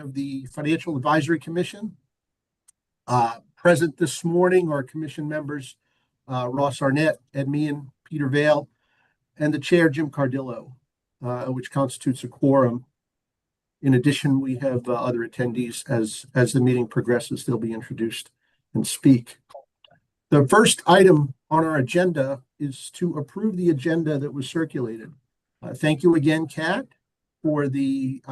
of the Financial Advisory Commission. Present this morning are commission members Ross Arnett, Ed Meehan, Peter Vale, and the chair, Jim Cardillo, which constitutes a quorum. In addition, we have other attendees. As the meeting progresses, they'll be introduced and speak. The first item on our agenda is to approve the agenda that was circulated. Thank you again, Kat, for the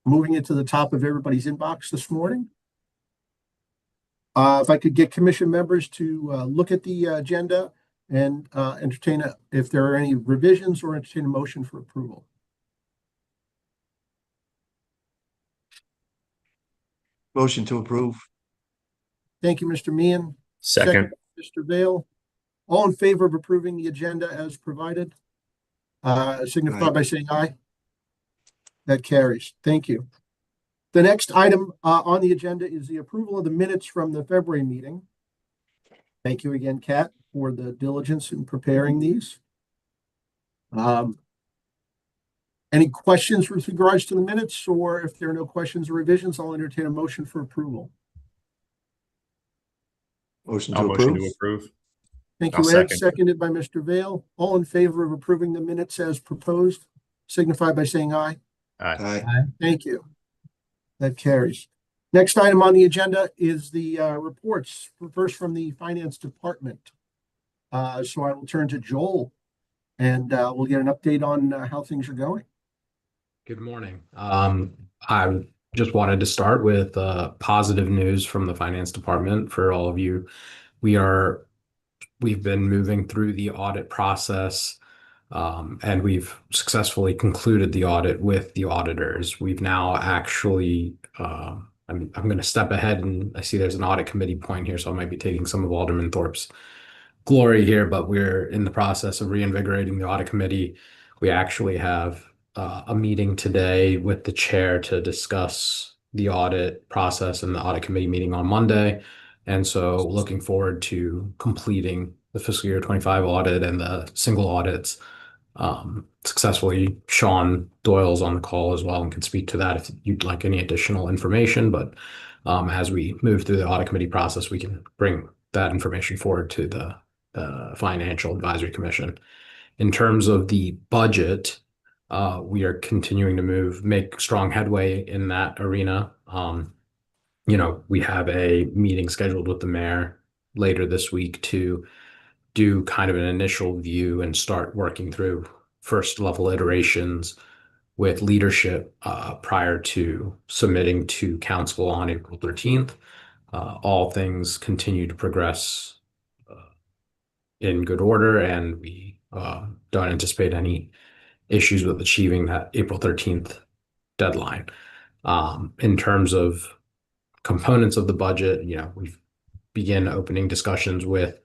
moving it to the top of everybody's inbox this morning. If I could get commission members to look at the agenda and entertain if there are any revisions, or entertain a motion for approval. Motion to approve. Thank you, Mr. Meehan. Second. Mr. Vale. All in favor of approving the agenda as provided, signify by saying aye. That carries. Thank you. The next item on the agenda is the approval of the minutes from the February meeting. Thank you again, Kat, for the diligence in preparing these. Any questions with regards to the minutes, or if there are no questions or revisions, I'll entertain a motion for approval. Motion to approve. Thank you, Ed. Seconded by Mr. Vale. All in favor of approving the minutes as proposed, signify by saying aye. Aye. Thank you. That carries. Next item on the agenda is the reports, first from the Finance Department. So I will turn to Joel, and we'll get an update on how things are going. Good morning. I just wanted to start with positive news from the Finance Department for all of you. We've been moving through the audit process, and we've successfully concluded the audit with the auditors. We've now actually, I'm going to step ahead, and I see there's an audit committee point here, so I might be taking some of Alderman Thorpe's glory here, but we're in the process of reinvigorating the audit committee. We actually have a meeting today with the chair to discuss the audit process, and the audit committee meeting on Monday. And so looking forward to completing the fiscal year 25 audit and the single audits successfully. Sean Doyle's on the call as well and can speak to that if you'd like any additional information. But as we move through the audit committee process, we can bring that information forward to the Financial Advisory Commission. In terms of the budget, we are continuing to make strong headway in that arena. We have a meeting scheduled with the mayor later this week to do kind of an initial view and start working through first level iterations with leadership prior to submitting to council on April 13th. All things continue to progress in good order, and we don't anticipate any issues with achieving that April 13th deadline. In terms of components of the budget, we've begun opening discussions with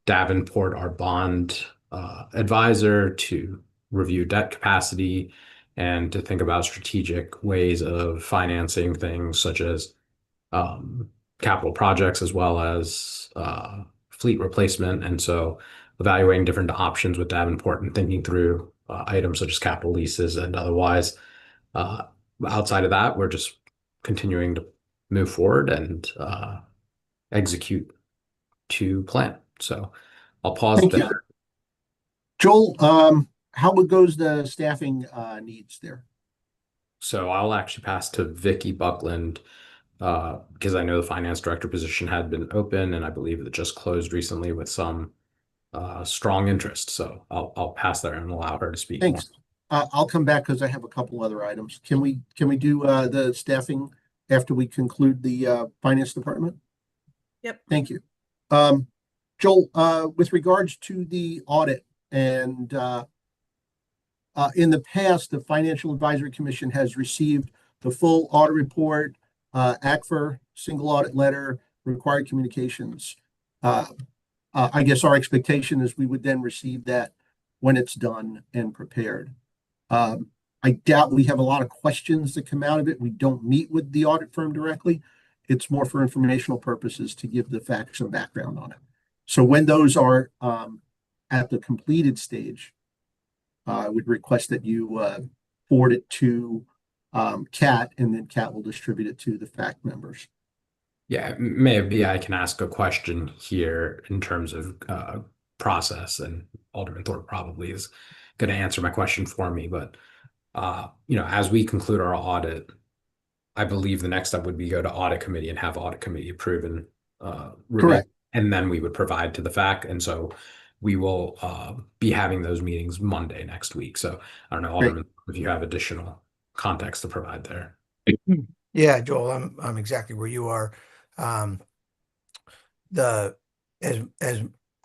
Davenport, our bond advisor, to review debt capacity and to think about strategic ways of financing things such as capital projects as well as fleet replacement. And so evaluating different options with Davenport and thinking through items such as capital leases and otherwise. Outside of that, we're just continuing to move forward and execute to plan. So I'll pause there. Joel, how goes the staffing needs there? So I'll actually pass to Vicki Buckland because I know the finance director position had been open, and I believe it just closed recently with some strong interest. So I'll pass there and allow her to speak. Thanks. I'll come back because I have a couple other items. Can we do the staffing after we conclude the finance department? Yep. Thank you. Joel, with regards to the audit, and in the past, the Financial Advisory Commission has received the full audit report, ACFR, single audit letter, required communications. I guess our expectation is we would then receive that when it's done and prepared. I doubt we have a lot of questions that come out of it. We don't meet with the audit firm directly. It's more for informational purposes to give the facts and background on it. So when those are at the completed stage, I would request that you forward it to Kat, and then Kat will distribute it to the FAC members. Yeah, maybe I can ask a question here in terms of process, and Alderman Thorpe probably is going to answer my question for me. But as we conclude our audit, I believe the next step would be go to audit committee and have audit committee approve and Correct. and then we would provide to the FAC. And so we will be having those meetings Monday next week. So I don't know, Great. Alderman, if you have additional context to provide there. Yeah, Joel, I'm exactly where you are. As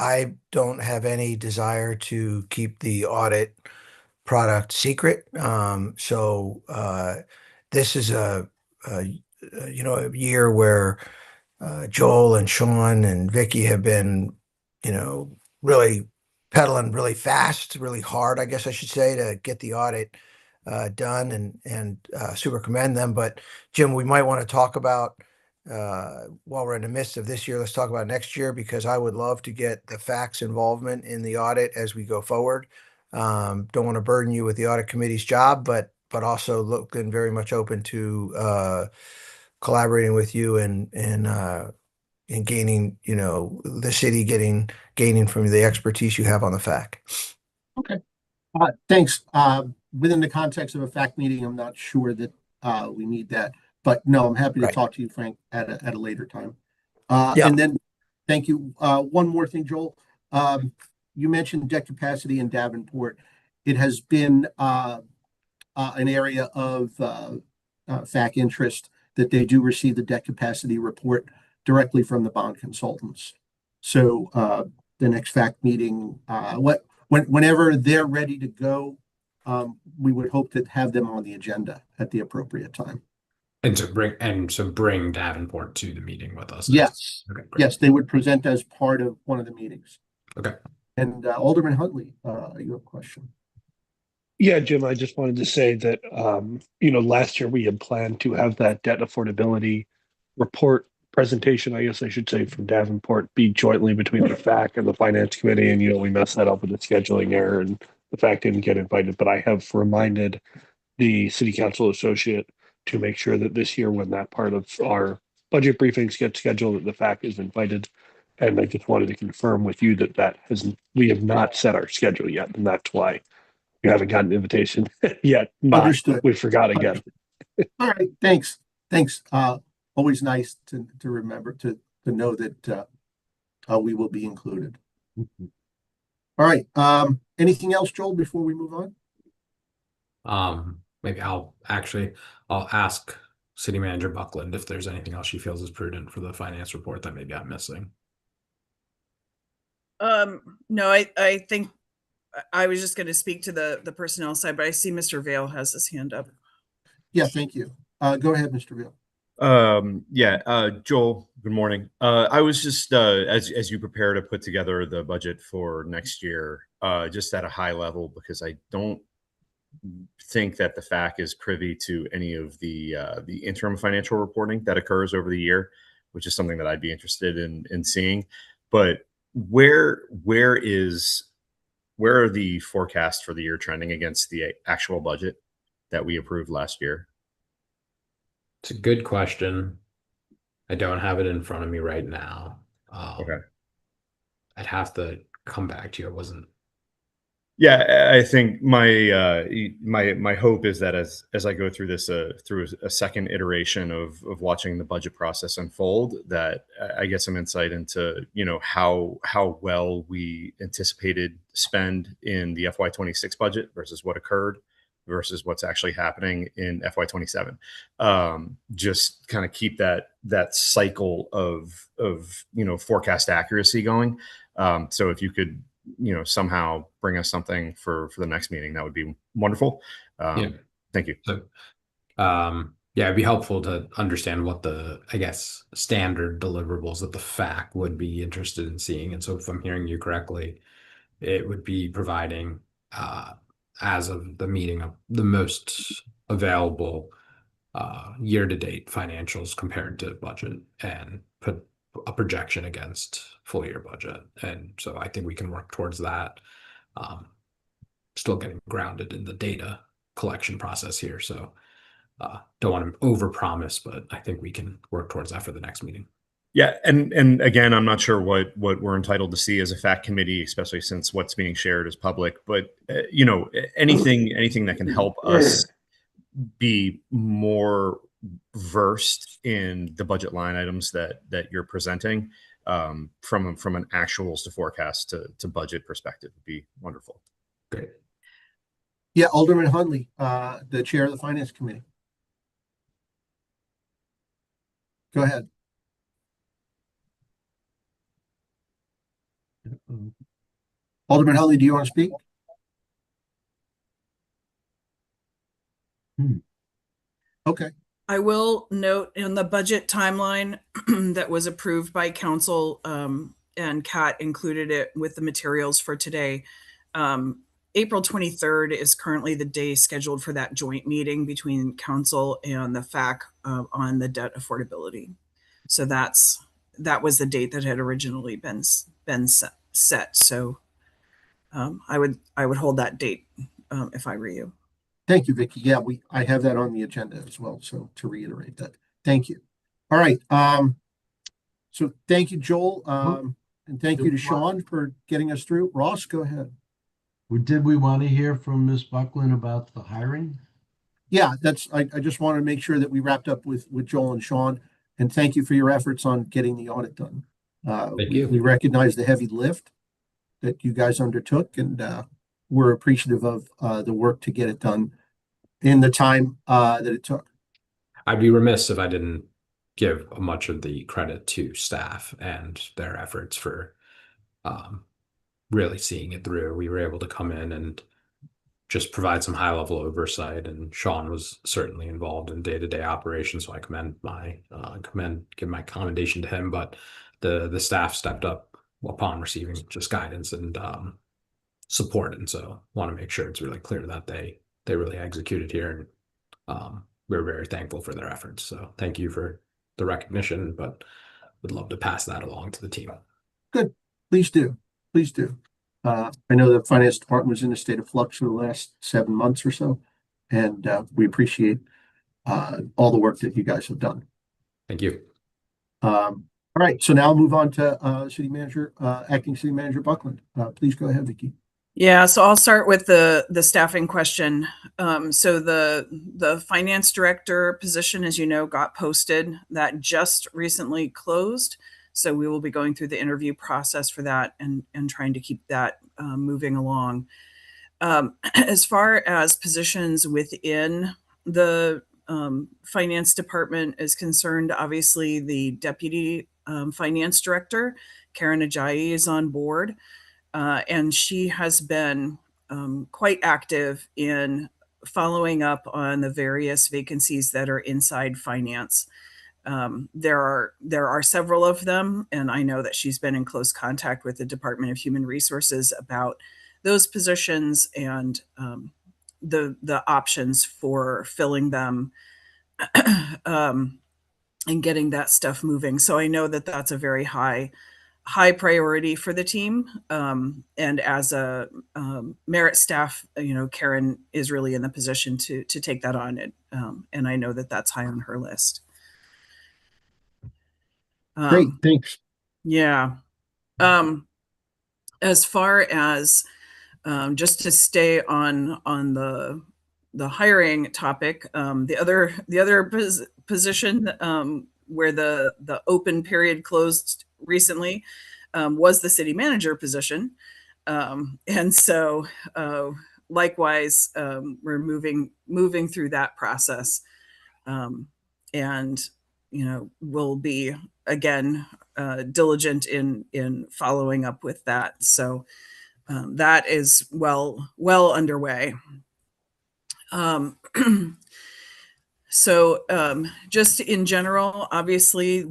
I don't have any desire to keep the audit product secret. So this is a year where Joel and Sean and Vicky have been, really pedaling really fast, really hard, I guess I should say, to get the audit done, and super commend them. But Jim, we might want to talk about while we're in the midst of this year, let's talk about next year, because I would love to get the FAC's involvement in the audit as we go forward. Don't want to burden you with the audit committee's job, but also looking very much open to collaborating with you and gaining, the city gaining from the expertise you have on the FAC. Okay. Thanks. Within the context of a FAC meeting, I'm not sure that we need that, but no, I'm happy to Right. talk to you, Frank, at a later time. Yeah. And then, thank you. One more thing, Joel. You mentioned debt capacity in Davenport. It has been an area of FAC interest that they do receive the debt capacity report directly from the bond consultants. So the next FAC meeting, whenever they're ready to go, we would hope to have them on the agenda at the appropriate time. And to bring Davenport to the meeting with us. Yes. Okay, great. Yes, they would present as part of one of the meetings. Okay. And Alderman Huntley, you have a question? Yeah, Jim, I just wanted to say that, last year we had planned to have that debt affordability report presentation, I guess I should say, from Davenport be jointly between the FAC and the Finance Committee. And, we messed that up with the scheduling error and the FAC didn't get invited. But I have reminded the City Council Associate to make sure that this year, when that part of our budget briefings get scheduled, that the FAC is invited. And I just wanted to confirm with you that we have not set our schedule yet. And that's why you haven't gotten an invitation yet. Understood. We forgot again. All right, thanks. Always nice to remember to know that we will be included. All right. Anything else, Joel, before we move on? Maybe I'll ask City Manager Buckland if there's anything else she feels is prudent for the finance report that maybe I'm missing. No, I think I was just going to speak to the personnel side, but I see Mr. Vale has his hand up. Yeah, thank you. Go ahead, Mr. Vale. Joel, good morning. I was just as you prepare to put together the budget for next year, just at a high level, because I don't think that the FAC is privy to any of the interim financial reporting that occurs over the year, which is something that I'd be interested in seeing. But where are the forecasts for the year trending against the actual budget that we approved last year? It's a good question. I don't have it in front of me right now. Okay. I'd have to come back to you. I wasn't. Yeah, I think my hope is that as I go through this through a second iteration of watching the budget process unfold, that I get some insight into how well we anticipated spend in the FY26 budget versus what occurred versus what's actually happening in FY27. Just kind of keep that cycle of forecast accuracy going. So if you could somehow bring us something for the next meeting, that would be wonderful. Yeah. Thank you. So, it'd be helpful to understand what the, I guess, standard deliverables that the FAC would be interested in seeing. And so if I'm hearing you correctly, it would be providing, as of the meeting, of the most available year-to-date financials compared to budget and put a projection against full year budget. And so I think we can work towards that. Still getting grounded in the data collection process here. So don't want to overpromise, but I think we can work towards that for the next meeting. Yeah, and again, I'm not sure what we're entitled to see as a fact committee, especially since what's being shared is public. But anything that can help us be more versed in the budget line items that you're presenting, from an actuals to forecast to budget perspective would be wonderful. Great. Yeah, Alderman Hunley, the chair of the Finance Committee. Go ahead. Alderman Hunley, do you want to speak? Okay. I will note in the budget timeline that was approved by council, and Kat included it with the materials for today. April 23rd is currently the day scheduled for that joint meeting between council and the FAC on the debt affordability. So that was the date that had originally been set. So I would hold that date if I were you. Thank you, Vicky. Yeah, I have that on the agenda as well. So to reiterate that, thank you. All right. So thank you, Joel. And thank you to Sean for getting us through. Ross, go ahead. Did we want to hear from Ms. Buckland about the hiring? Yeah, I just wanted to make sure that we wrapped up with Joel and Sean, and thank you for your efforts on getting the audit done. Thank you. We recognize the heavy lift that you guys undertook, and we're appreciative of the work to get it done in the time that it took. I'd be remiss if I didn't give much of the credit to staff and their efforts for really seeing it through. We were able to come in and just provide some high level oversight, and Sean was certainly involved in day-to-day operations. So I give my commendation to him, but the staff stepped up upon receiving just guidance and support. And so want to make sure it's really clear that they really executed here. And we're very thankful for their efforts. So thank you for the recognition, but would love to pass that along to the team. Good. Please do. Please do. I know the finance department was in a state of flux for the last 7 months or so, and we appreciate all the work that you guys have done. Thank you. All right. So now I'll move on to Acting City Manager Buckland. Please go ahead, Vicky. Yeah, so I'll start with the staffing question. So the finance director position, as you know, got posted. That just recently closed. So we will be going through the interview process for that and trying to keep that moving along. As far as positions within the finance department is concerned, obviously the deputy finance director, Karen Ajayi, is on board. And she has been quite active in following up on the various vacancies that are inside finance. There are several of them, and I know that she's been in close contact with the Department of Human Resources about those positions and the options for filling them and getting that stuff moving. So I know that that's a very high priority for the team. And as a merit staff, Karen is really in the position to take that on. And I know that that's high on her list. Great, thanks. Yeah. As far as just to stay on the hiring topic, the other position where the open period closed recently was the city manager position, and so likewise we're moving through that process, and we'll be again diligent in following up with that. So that is well underway. So just in general, obviously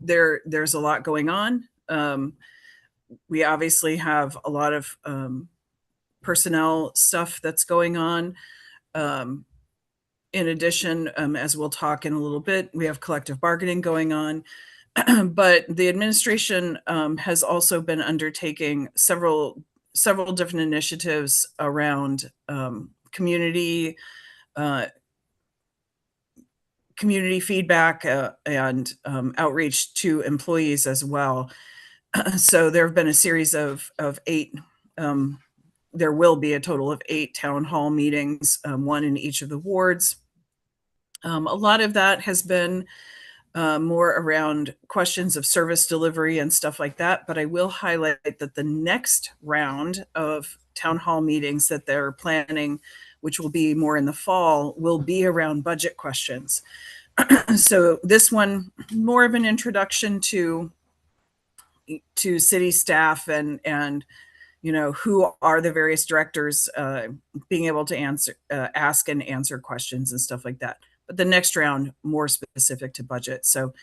there's a lot going on. We obviously have a lot of personnel stuff that's going on. In addition, as we'll talk in a little bit, we have collective bargaining going on. But the administration has also been undertaking several different initiatives around community uh, community feedback and outreach to employees as well. So there have been a series of 8. There will be a total of 8 town hall meetings, 1 in each of the wards. A lot of that has been more around questions of service delivery and stuff like that. But I will highlight that the next round of town hall meetings that they're planning, which will be more in the fall, will be around budget questions. So this one, more of an introduction to city staff and who are the various directors, being able to ask and answer questions and stuff like that. But the next round, more specific to budget. So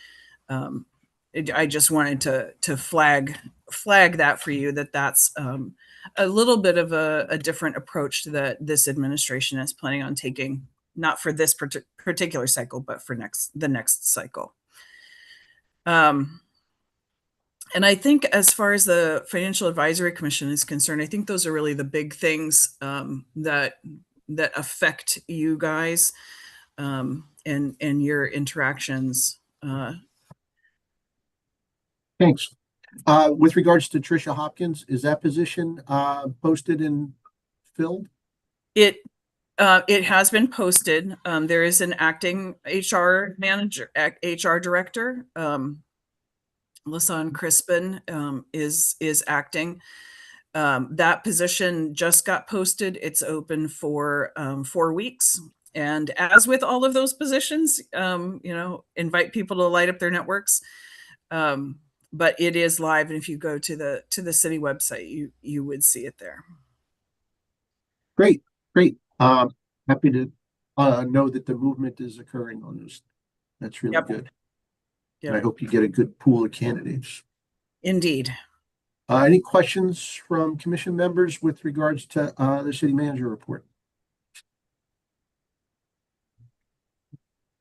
I just wanted to flag that for you, that's a little bit of a different approach that this administration is planning on taking, not for this particular cycle, but for the next cycle. And I think as far as the Financial Advisory Commission is concerned, I think those are really the big things that affect you guys and your interactions. Thanks. With regards to Tricia Hopkins, is that position posted and filled? It has been posted. There is an acting HR director. Lasan Crispin is acting. That position just got posted. It's open for 4 weeks. And as with all of those positions, invite people to light up their networks. But it is live, and if you go to the city website, you would see it there. Great. Happy to know that the movement is occurring on this. That's really good. And I hope you get a good pool of candidates. Indeed. Any questions from commission members with regards to the city manager report?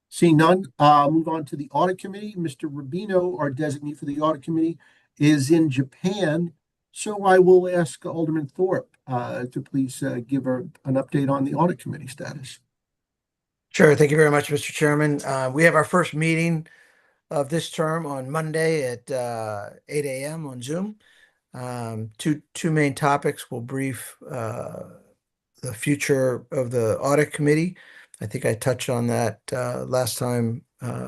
Seeing none, move on to the audit committee. Mr. Rubino, our designee for the audit committee, is in Japan. So I will ask Alderman Thorpe to please give an update on the audit committee status. Sure. Thank you very much, Mr. Chairman. We have our first meeting of this term on Monday at 8 a.m. on Zoom. Two main topics. We'll brief the future of the audit committee. I think I touched on that last time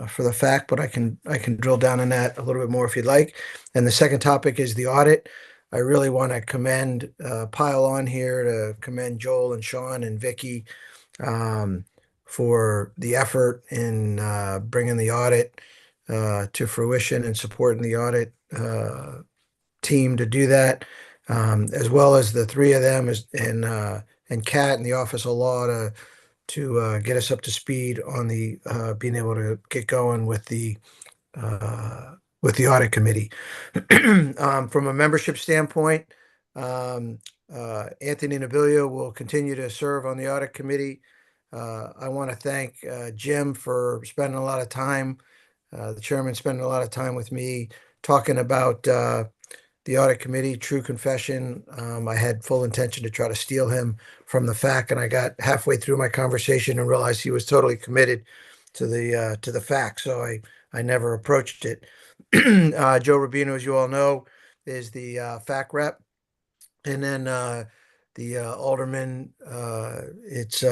for the fact, but I can drill down on that a little bit more if you'd like. And the second topic is the audit. I really want to pile on here to commend Joel and Sean and Vicky for the effort in bringing the audit to fruition and supporting the audit team to do that, as well as the three of them and Kat in the Office of Law to get us up to speed on the being able to get going with the audit committee. From a membership standpoint, Anthony Nobilio will continue to serve on the audit committee. I want to thank Jim for spending a lot of time, the chairman spending a lot of time with me talking about the audit committee. True confession, I had full intention to try to steal him from the FAC, and I got halfway through my conversation and realized he was totally committed to the FAC, so I never approached it. Joe Rubino, as you all know, is the FAC rep, and then the alderman, it's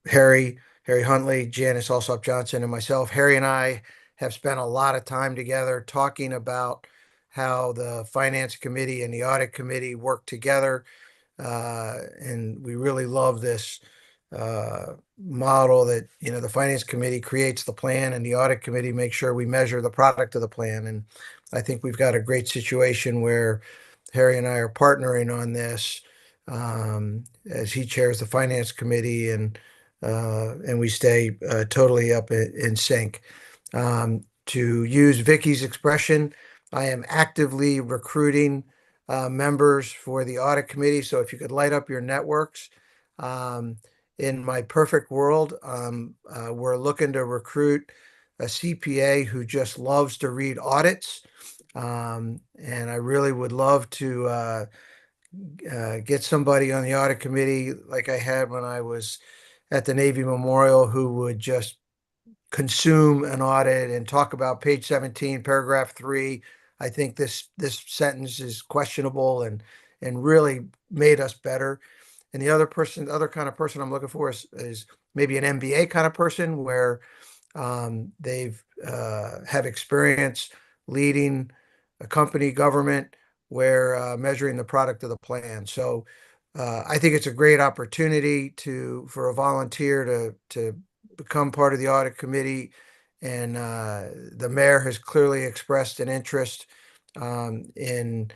Harry Huntley, Janice Alsop Johnson, and myself. Harry and I have spent a lot of time together talking about how the finance committee and the audit committee work together. And we really love this model that, the finance committee creates the plan and the audit committee makes sure we measure the product of the plan. And I think we've got a great situation where Harry and I are partnering on this as he chairs the finance committee, and we stay totally up in sync. To use Vicky's expression, I am actively recruiting members for the audit committee. So if you could light up your networks, in my perfect world, we're looking to recruit a CPA who just loves to read audits. And I really would love to get somebody on the audit committee like I had when I was at the Navy Memorial who would just consume an audit and talk about page 17, paragraph 3. I think this sentence is questionable and really made us better. And the other kind of person I'm looking for is maybe an MBA kind of person where they've have experience leading a company government where measuring the product of the plan. So I think it's a great opportunity for a volunteer to become part of the audit committee. And the mayor has clearly expressed an interest in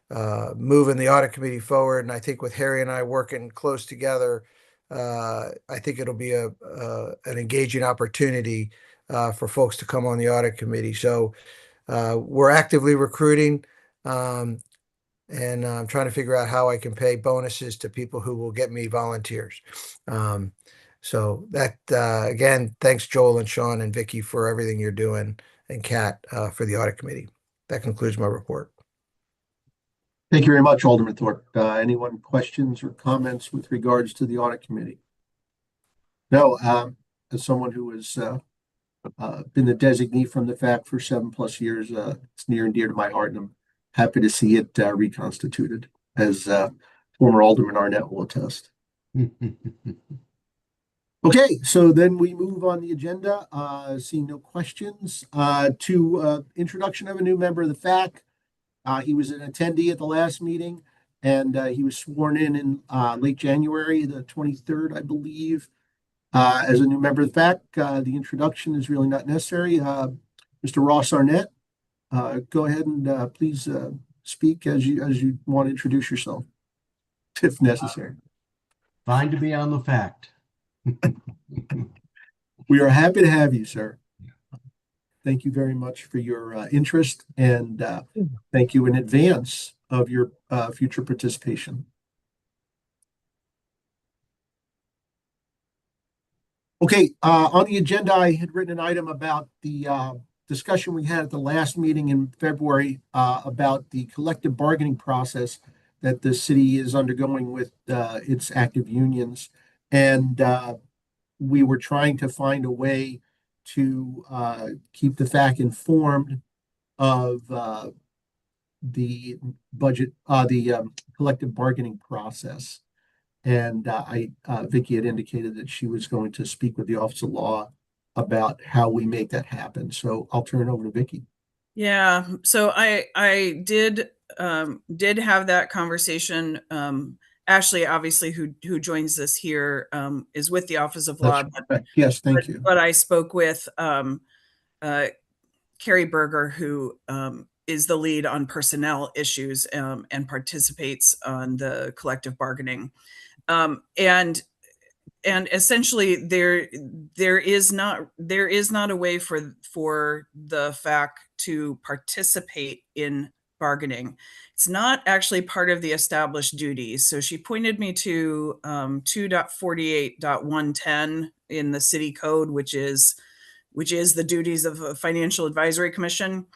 moving the audit committee forward. And I think with Harry and I working close together, I think it'll be an engaging opportunity for folks to come on the audit committee. So we're actively recruiting, and I'm trying to figure out how I can pay bonuses to people who will get me volunteers. So that again, thanks Joel and Sean and Vicky for everything you're doing, and Kat for the audit committee. That concludes my report. Thank you very much, Alderman Thorpe. Anyone questions or comments with regards to the audit committee? No, as someone who has been the designee from the FAC for 7+ years, it's near and dear to my heart, and I'm happy to see it reconstituted, as former Alderman Arnett will attest. Okay, so then we move on the agenda, seeing no questions, to introduction of a new member of the FAC. He was an attendee at the last meeting, and he was sworn in late January, the 23rd, I believe, as a new member of the FAC. The introduction is really not necessary. Mr. Ross Arnett, go ahead and please speak as you want to introduce yourself, if necessary. Fine to be on the fact. We are happy to have you, sir. Thank you very much for your interest, and thank you in advance of your future participation. Okay, on the agenda, I had written an item about the discussion we had at the last meeting in February about the collective bargaining process that the city is undergoing with its active unions. And we were trying to find a way to keep the FAC informed of the budget, the collective bargaining process. And Vicky had indicated that she was going to speak with the Office of Law about how we make that happen. So I'll turn it over to Vicky. Yeah, so I did have that conversation. Ashley, obviously, who joins us here, is with the Office of Law. Yes, thank you. But I spoke with Carrie Berger, who is the lead on personnel issues and participates on the collective bargaining. And essentially, there is not a way for the FAC to participate in bargaining. It's not actually part of the established duties. So she pointed me to 2.48.110 in the city code, which is the duties of a financial advisory commission,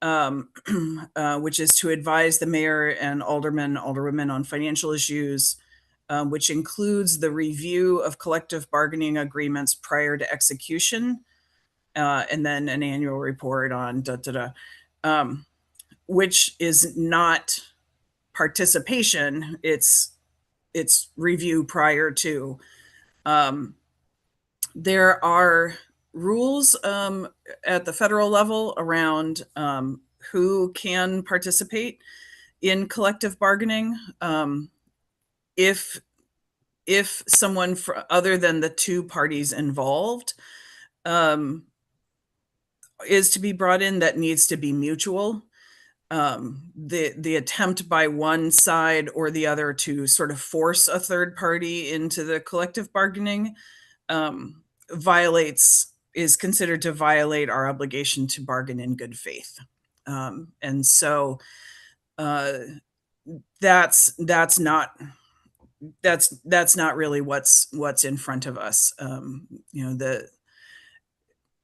which is to advise the mayor and alderwomen on financial issues, which includes the review of collective bargaining agreements prior to execution, and then an annual report on which is not participation. It's review prior to. There are rules at the federal level around who can participate in collective bargaining. If someone other than the two parties involved is to be brought in, that needs to be mutual. The attempt by one side or the other to sort of force a third party into the collective bargaining is considered to violate our obligation to bargain in good faith. And so that's not really what's in front of us.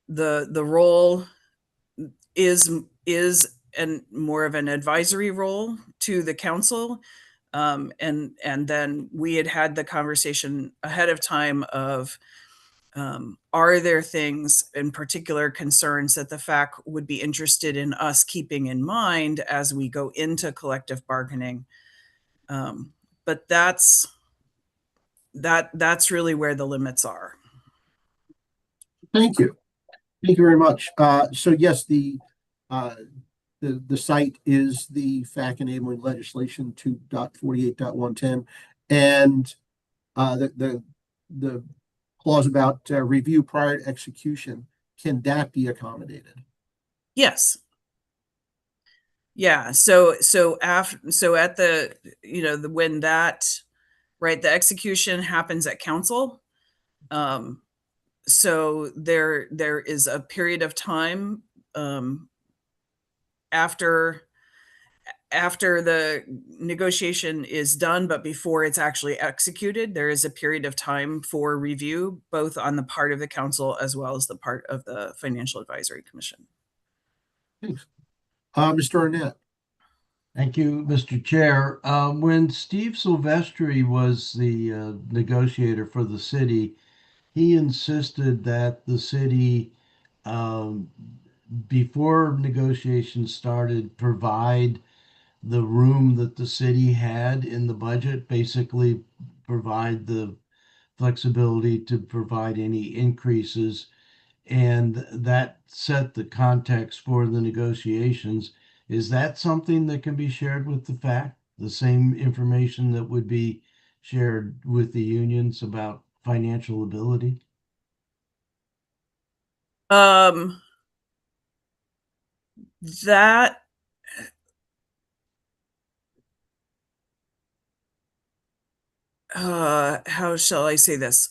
The role is more of an advisory role to the council, And then we had the conversation ahead of time of, are there things in particular concerns that the FAC would be interested in us keeping in mind as we go into collective bargaining? But that's really where the limits are. Thank you. Thank you very much. So yes, the site is the FAC enabling legislation 2.48.110, and the clause about review prior to execution, can that be accommodated? Yes. Yeah. So at the, when that, right, the execution happens at council. So there is a period of time, after the negotiation is done, but before it's actually executed, there is a period of time for review, both on the part of the council as well as the part of the Financial Advisory Commission. Thanks. Mr. Arnett. Thank you, Mr. Chair. When Steve Silvestri was the negotiator for the city, he insisted that the city, before negotiations started, provide the room that the city had in the budget, basically provide the flexibility to provide any increases. And that set the context for the negotiations. Is that something that can be shared with the FAC? The same information that would be shared with the unions about financial ability? That how shall I say this?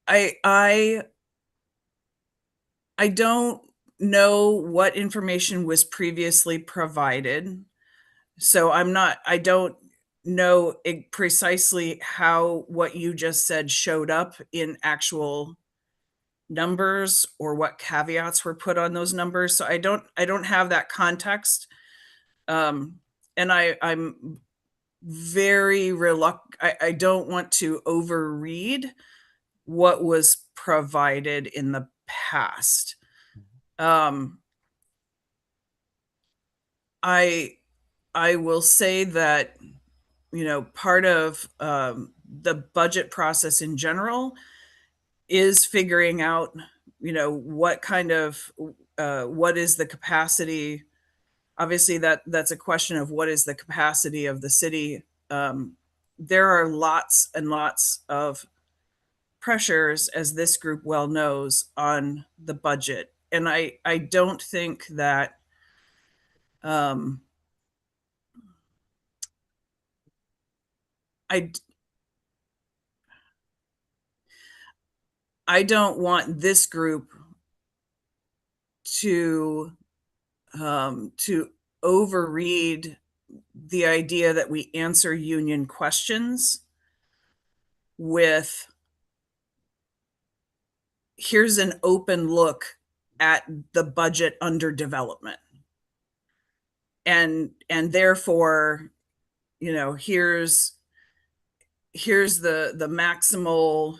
I don't know what information was previously provided. So I don't know precisely how what you just said showed up in actual numbers or what caveats were put on those numbers. So I don't have that context. And I'm very reluctant. I don't want to overread what was provided in the past. I will say that, part of the budget process in general is figuring out, what kind of, what is the capacity. Obviously, that's a question of what is the capacity of the city. There are lots and lots of pressures, as this group well knows, on the budget. And I don't think that I don't want this group to overread the idea that we answer union questions with, here's an open look at the budget under development. And therefore, here's the maximal,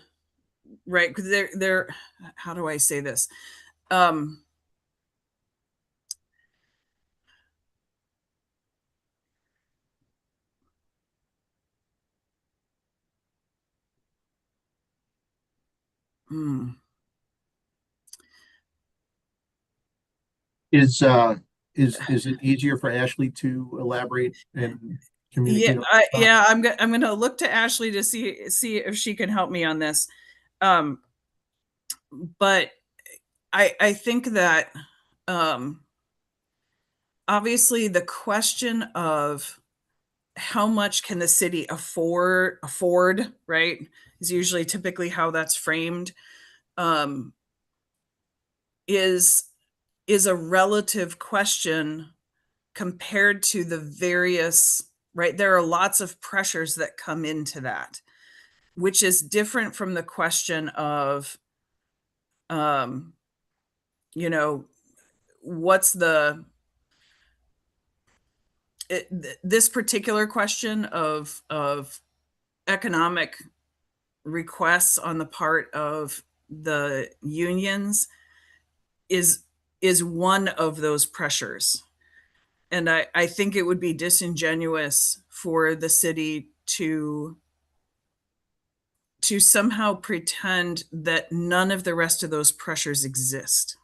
right? Because they're, how do I say this? Is it easier for Ashley to elaborate and communicate? I'm going to look to Ashley to see if she can help me on this. But I think that obviously the question of how much can the city afford, right, is usually typically how that's framed. Is a relative question compared to the various, right? There are lots of pressures that come into that, which is different from the question of, what's the this particular question of economic requests on the part of the unions is one of those pressures. And I think it would be disingenuous for the city to somehow pretend that none of the rest of those pressures exist.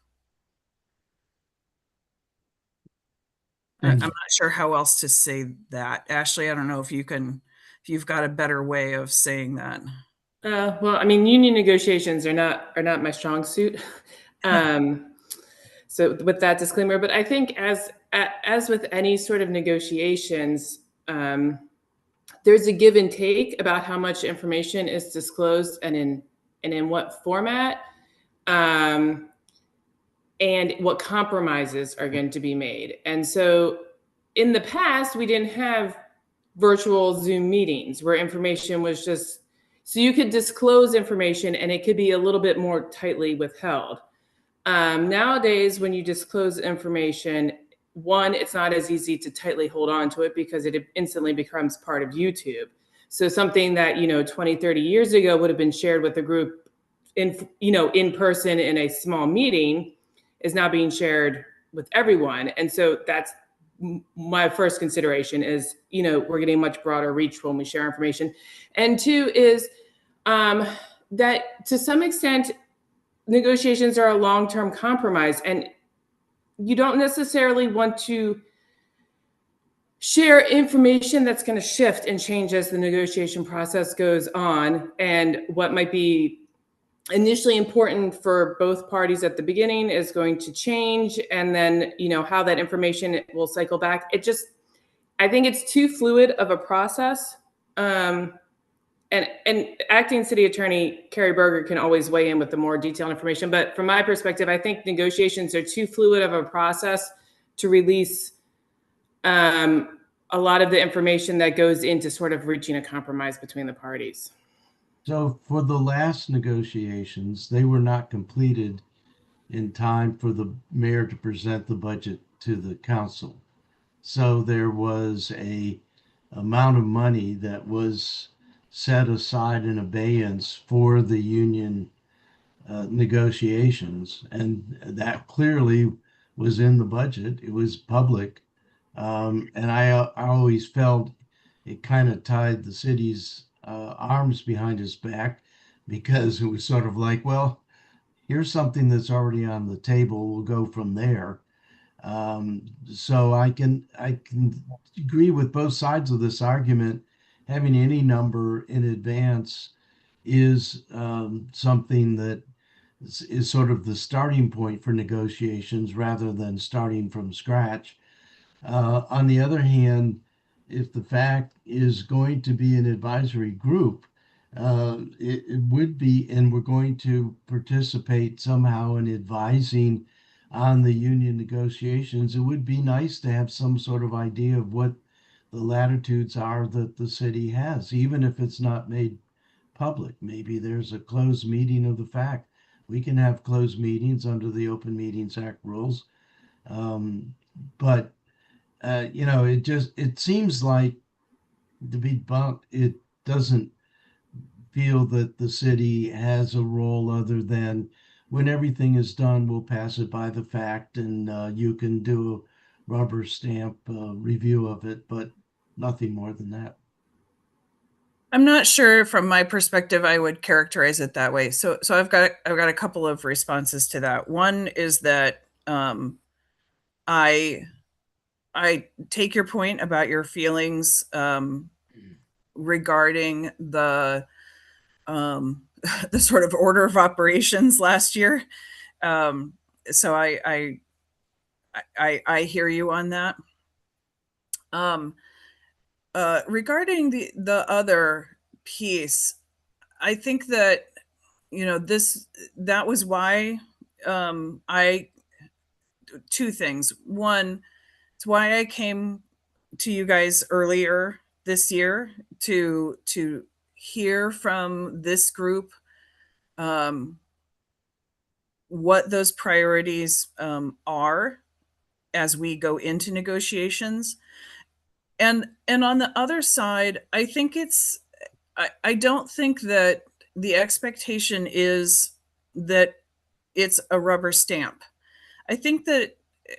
I'm not sure how else to say that. Ashley, I don't know if you've got a better way of saying that. Well, I mean, union negotiations are not my strong suit. So with that disclaimer, but I think as with any sort of negotiations, there's a give and take about how much information is disclosed and in what format, and what compromises are going to be made. And so in the past, we didn't have virtual Zoom meetings where information was just, so you could disclose information and it could be a little bit more tightly withheld. Nowadays, when you disclose information, one, it's not as easy to tightly hold on to it because it instantly becomes part of YouTube. So something that, 20, 30 years ago would have been shared with a group in person in a small meeting is now being shared with everyone. And so that's my first consideration is, we're getting much broader reach when we share information. And two is that to some extent, negotiations are a long-term compromise, and you don't necessarily want to share information that's going to shift and change as the negotiation process goes on. And what might be initially important for both parties at the beginning is going to change. And then, how that information will cycle back. I think it's too fluid of a process. And acting city attorney Carrie Berger can always weigh in with the more detailed information. But from my perspective, I think negotiations are too fluid of a process to release a lot of the information that goes into sort of reaching a compromise between the parties. So for the last negotiations, they were not completed in time for the mayor to present the budget to the council. So there was a amount of money that was set aside in abeyance for the union negotiations. And that clearly was in the budget. It was public. And I always felt it kind of tied the city's arms behind his back, because it was sort of like, well, here's something that's already on the table. We'll go from there. So I can agree with both sides of this argument. Having any number in advance is something that is sort of the starting point for negotiations rather than starting from scratch. On the other hand, if the fact is going to be an advisory group, it would be, and we're going to participate somehow in advising on the union negotiations, it would be nice to have some sort of idea of what the latitudes are that the city has, even if it's not made public. Maybe there's a closed meeting of the fact. We can have closed meetings under the Open Meetings Act rules. But it seems like, to be blunt, it doesn't feel that the city has a role other than when everything is done, we'll pass it by the fact, and you can do a rubber stamp review of it, but nothing more than that. I'm not sure from my perspective I would characterize it that way. So I've got a couple of responses to that. One is that I take your point about your feelings regarding the sort of order of operations last year. So I hear you on that. Regarding the other piece, I think that, that was why two things. One, it's why I came to you guys earlier this year to hear from this group what those priorities are as we go into negotiations. and on the other side, I think I don't think that the expectation is that it's a rubber stamp. I think that,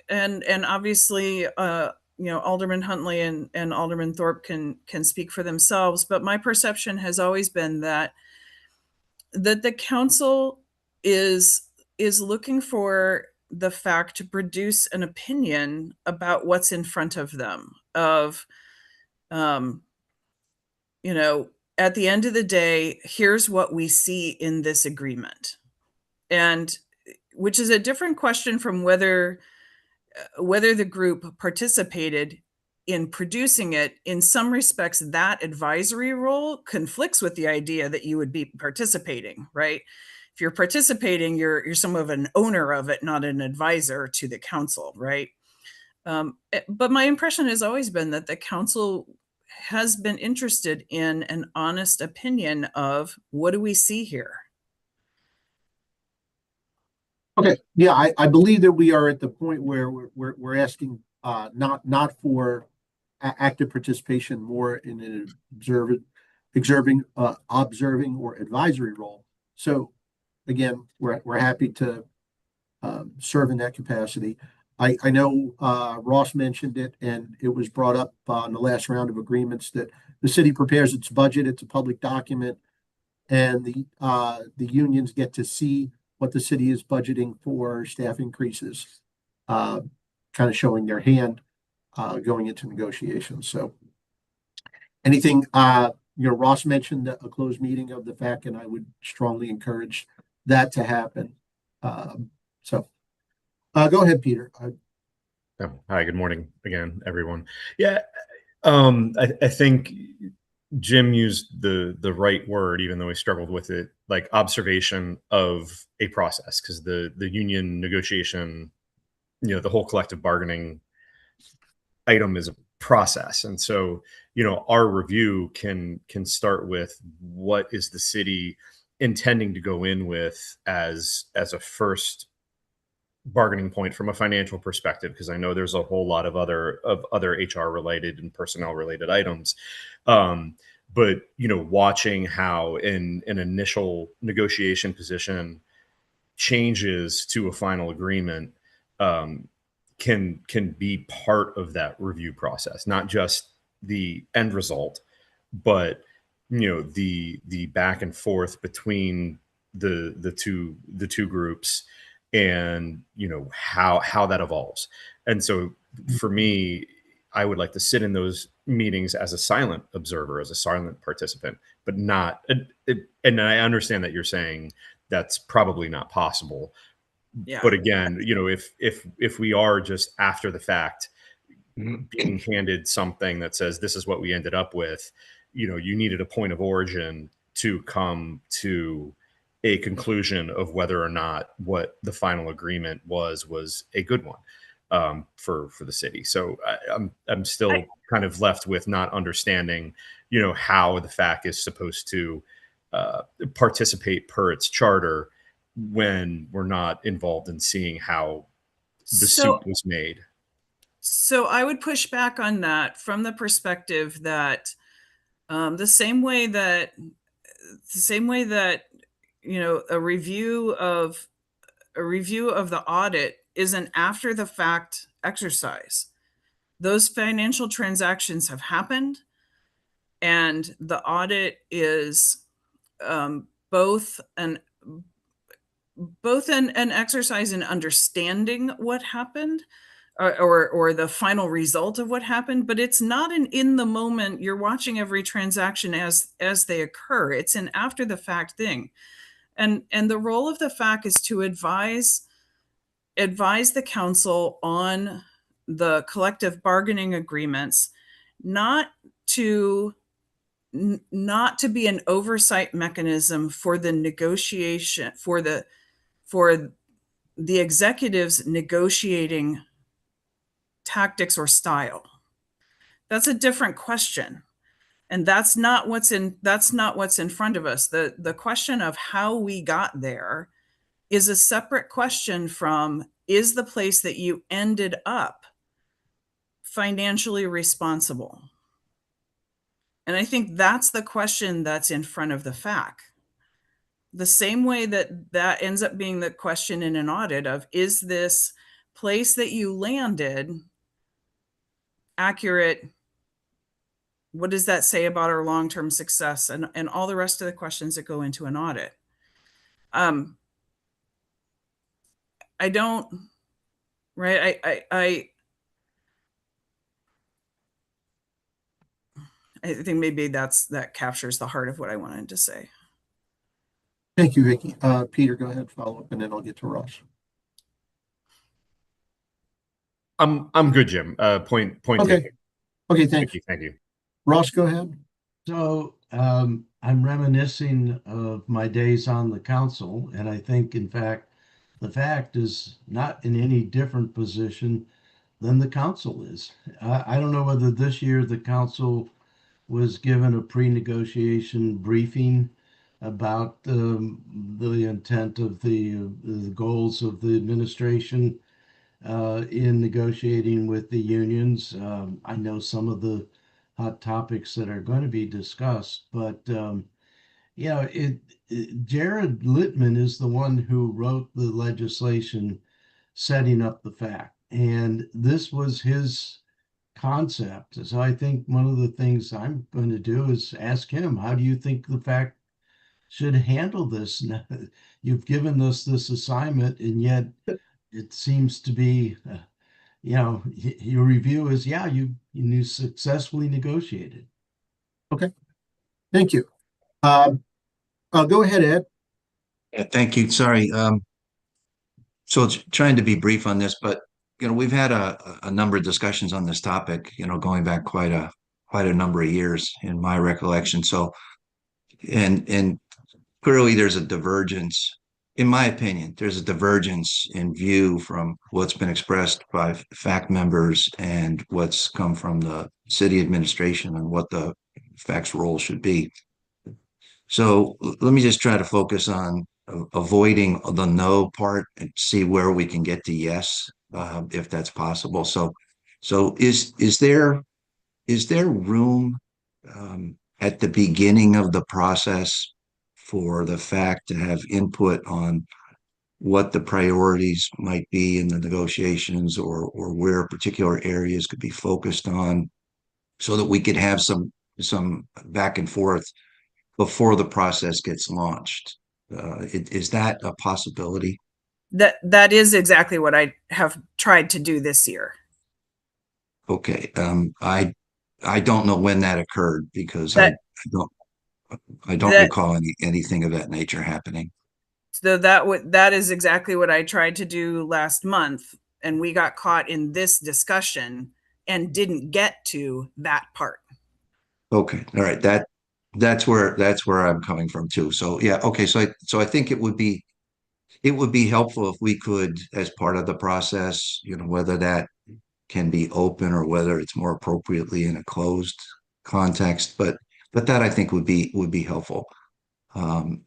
and obviously, Alderman Huntley and Alderman Thorpe can speak for themselves, but my perception has always been that the council is looking for the fact to produce an opinion about what's in front of them of, at the end of the day, here's what we see in this agreement. And which is a different question from whether the group participated in producing it. In some respects, that advisory role conflicts with the idea that you would be participating, right? If you're participating, you're some of an owner of it, not an advisor to the council, right? But my impression has always been that the council has been interested in an honest opinion of what do we see here? Okay, yeah, I believe that we are at the point where we're asking not for active participation, more in an observing or advisory role. So again, we're happy to serve in that capacity. I know Ross mentioned it, and it was brought up in the last round of agreements that the city prepares its budget. It's a public document, and the unions get to see what the city is budgeting for staff increases, kind of showing their hand going into negotiations. So anything, Ross mentioned a closed meeting of the FAC, and I would strongly encourage that to happen. Go ahead, Peter. Hi, good morning again, everyone. Yeah, I think Jim used the right word, even though he struggled with it, like observation of a process, because the union negotiation, the whole collective bargaining item is a process. And so, our review can start with what is the city intending to go in with as a first bargaining point from a financial perspective, because I know there's a whole lot of other HR related and personnel related items. But watching how an initial negotiation position changes to a final agreement can be part of that review process, not just the end result, but the back and forth between the two groups, and how that evolves. And so for me, I would like to sit in those meetings as a silent observer, as a silent participant, but not, and I understand that you're saying that's probably not possible. Yeah. But again, if we are just after the fact being handed something that says this is what we ended up with, you needed a point of origin to come to a conclusion of whether or not what the final agreement was a good one for the city. So I'm still kind of left with not understanding, how the FAC is supposed to participate per its charter when we're not involved in seeing how the suit was made. So I would push back on that from the perspective that the same way that a review of the audit is an after the fact exercise. Those financial transactions have happened, and the audit is both an exercise in understanding what happened, or the final result of what happened, but it's not an in the moment, you're watching every transaction as they occur. It's an after the fact thing. And the role of the FAC is to advise the council on the collective bargaining agreements, not to be an oversight mechanism for the negotiation, for the executives negotiating tactics or style. That's a different question. And that's not what's in front of us. The question of how we got there is a separate question from, is the place that you ended up financially responsible? And I think that's the question that's in front of the FAC. The same way that that ends up being the question in an audit of, is this place that you landed accurate? What does that say about our long-term success and all the rest of the questions that go into an audit? I don't, right? I think maybe that captures the heart of what I wanted to say. Thank you, Vicky. Peter, go ahead, follow up, and then I'll get to Ross. I'm good, Jim. Point Okay. taken. Okay, thanks. Thank you. Ross, go ahead. So I'm reminiscing of my days on the council, and I think, in fact, the fact is not in any different position than the council is. I don't know whether this year the council was given a pre-negotiation briefing about the intent of the goals of the administration in negotiating with the unions. I know some of the hot topics that are going to be discussed, but Jared Littman is the one who wrote the legislation setting up the FAC, and this was his concept. So I think one of the things I'm going to do is ask him, how do you think the FAC should handle this? You've given us this assignment, and yet it seems to be, your review is, you successfully negotiated. Okay, thank you. Go ahead, Ed. Yeah, thank you. Sorry. So trying to be brief on this, but we've had a number of discussions on this topic, going back quite a number of years in my recollection. So, and clearly there's a divergence, in my opinion, there's a divergence in view from what's been expressed by FAC members and what's come from the city administration and what the FAC's role should be. So let me just try to focus on avoiding the no part and see where we can get to yes, if that's possible. So is there room at the beginning of the process for the FAC to have input on what the priorities might be in the negotiations, or where particular areas could be focused on, so that we could have some back and forth before the process gets launched? Is that a possibility? That is exactly what I have tried to do this year. Okay. I don't know when that occurred, because I don't recall anything of that nature happening. So that is exactly what I tried to do last month, and we got caught in this discussion and didn't get to that part. Okay. All right. That's where I'm coming from too. So yeah. Okay. So I think it would be helpful if we could, as part of the process, whether that can be open or whether it's more appropriately in a closed context, but that I think would be helpful.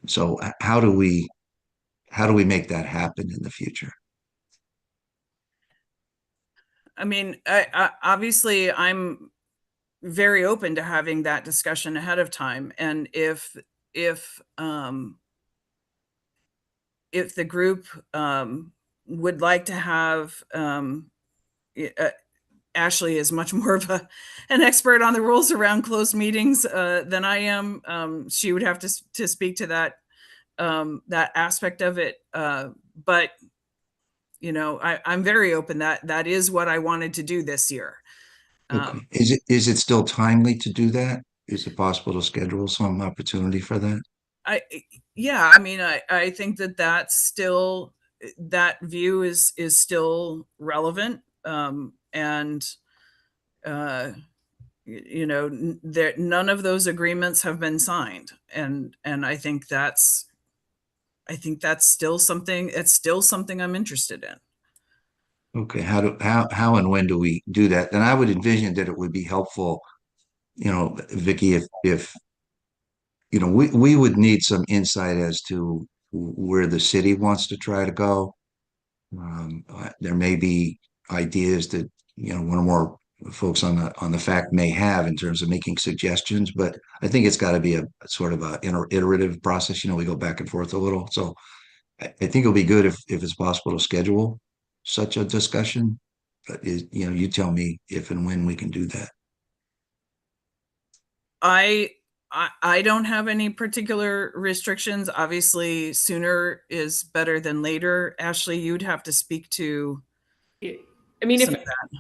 So how do we make that happen in the future? I mean, I obviously I'm very open to having that discussion ahead of time, and if the group would like to have Ashley is much more of an expert on the rules around closed meetings than I am. She would have to speak to that aspect of it. But I'm very open. That is what I wanted to do this year. Okay. Is it still timely to do that? Is it possible to schedule some opportunity for that? I mean, I think that still, that view is still relevant. And none of those agreements have been signed, and I think that's still something. It's still something I'm interested in. Okay. How and when do we do that? And I would envision that it would be helpful, Vicky, if we would need some insight as to where the city wants to try to go. There may be ideas that, one or more folks on the fact may have in terms of making suggestions, but I think it's got to be a sort of a iterative process. We go back and forth a little. So I think it'll be good if it's possible to schedule such a discussion. But you tell me if and when we can do that. I don't have any particular restrictions. Obviously, sooner is better than later. Ashley, you'd have to speak to. I mean,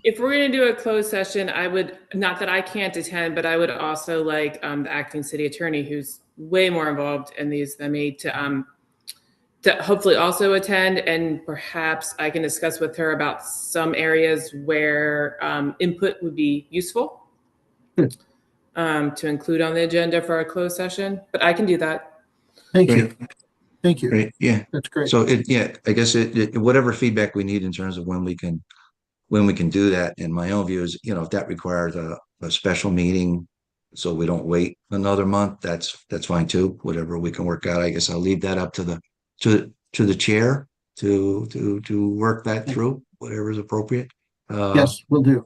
if we're going to do a closed session, I would, not that I can't attend, but I would also like the acting city attorney, who's way more involved in these than me, to hopefully also attend, and perhaps I can discuss with her about some areas where input would be useful to include on the agenda for a closed session. But I can do that. Thank Great. you. Thank you. Great. Yeah. That's great. So I guess whatever feedback we need in terms of when we can do that, in my own view is, if that requires a special meeting, so we don't wait another month, that's fine too. Whatever we can work out, I guess I'll leave that up to the chair to work that through, whatever is appropriate. Yes, we'll do.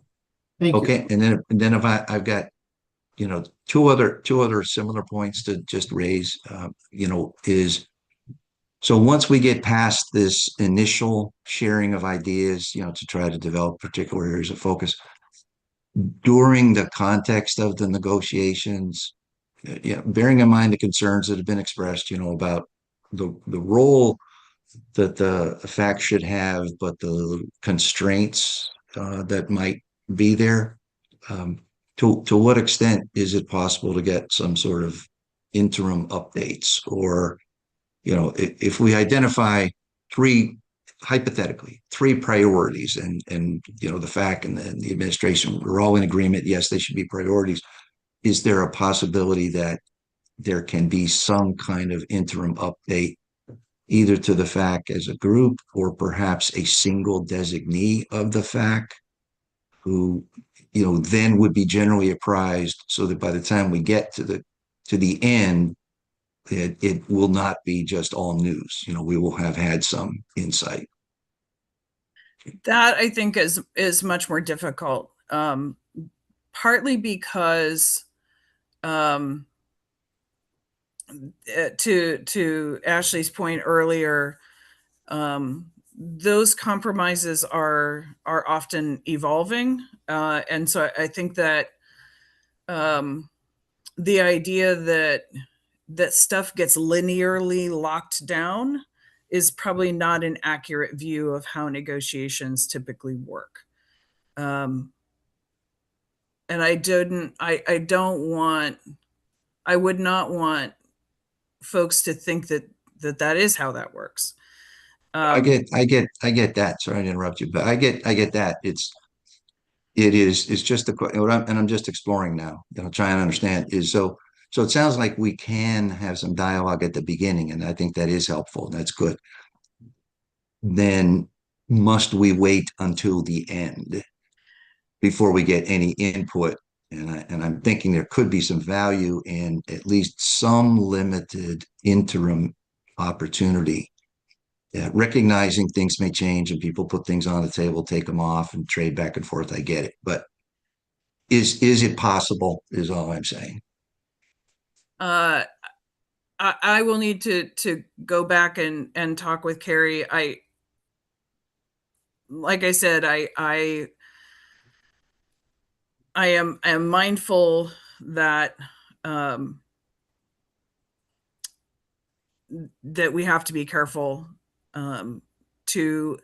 Thank you. Okay. And then if I've got, two other similar points to just raise, is, so once we get past this initial sharing of ideas, to try to develop particular areas of focus during the context of the negotiations, bearing in mind the concerns that have been expressed, about the role that the fact should have, but the constraints that might be there. To what extent is it possible to get some sort of interim updates, or if we identify hypothetically three priorities, and the fact and the administration, we're all in agreement, yes, they should be priorities. Is there a possibility that there can be some kind of interim update, either to the fact as a group, or perhaps a single designee of the fact, who then would be generally apprised, so that by the time we get to the end, it will not be just all news. We will have had some insight. That, I think, is much more difficult, partly because to Ashley's point earlier, those compromises are often evolving, and so I think that the idea that stuff gets linearly locked down is probably not an accurate view of how negotiations typically work. And I would not want folks to think that is how that works. I get that. Sorry to interrupt you, but I get that. It's just and I'm just exploring now, trying to understand is so it sounds like we can have some dialogue at the beginning, and I think that is helpful. That's good. Then must we wait until the end before we get any input? And I'm thinking there could be some value in at least some limited interim opportunity. Recognizing things may change and people put things on the table, take them off, and trade back and forth. I get it, but is it possible? Is all I'm saying. I will need to go back and talk with Carrie. Like I said, I am mindful that that we have to be careful to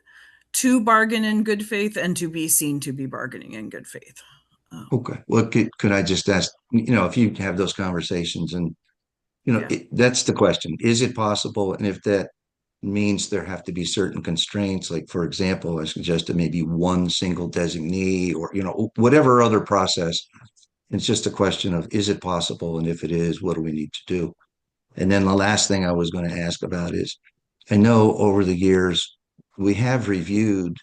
bargain in good faith and to be seen to be bargaining in good faith. Okay. Well, could I just ask, if you have those conversations, and that's the question: is it possible? And if that means there have to be certain constraints, like, for example, I suggested maybe one single designee, or whatever other process. It's just a question of, is it possible, and if it is, what do we need to do? And then the last thing I was going to ask about is, I know over the years we have reviewed